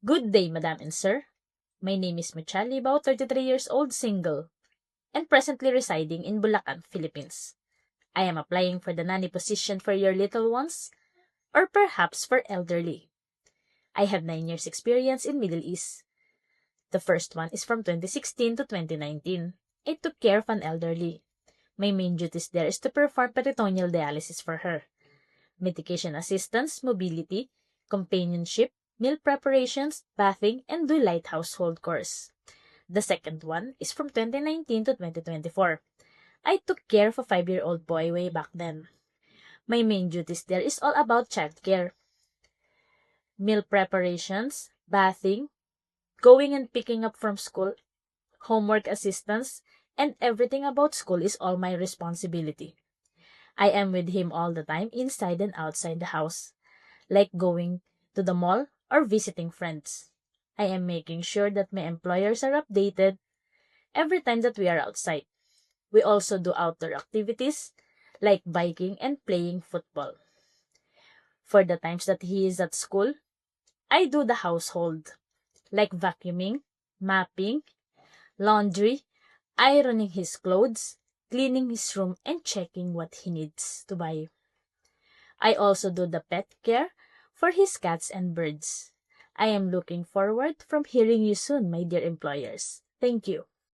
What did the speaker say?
Good day, Madam and Sir. My name is Michali, about 33 years old, single, and presently residing in Bulacan, Philippines. I am applying for the nanny position for your little ones, or perhaps for elderly. I have 9 years experience in Middle East. The first one is from 2016 to 2019. I took care of an elderly. My main duties there is to perform peritoneal dialysis for her, medication assistance, mobility, companionship, meal preparations, bathing, and do light household chores. The second one is from 2019 to 2024. I took care of a 5-year-old boy way back then. My main duties there is all about childcare, meal preparations, bathing, going and picking up from school, homework assistance, and everything about school is all my responsibility. I am with him all the time, inside and outside the house, like going to the mall or visiting friends. I am making sure that my employers are updated every time that we are outside. We also do outdoor activities like biking and playing football. For the times that he is at school, I do the household, like vacuuming, mopping, laundry, ironing his clothes, cleaning his room, and checking what he needs to buy. I also do the pet care for his cats and birds. I am looking forward from hearing you soon, my dear employers. Thank you.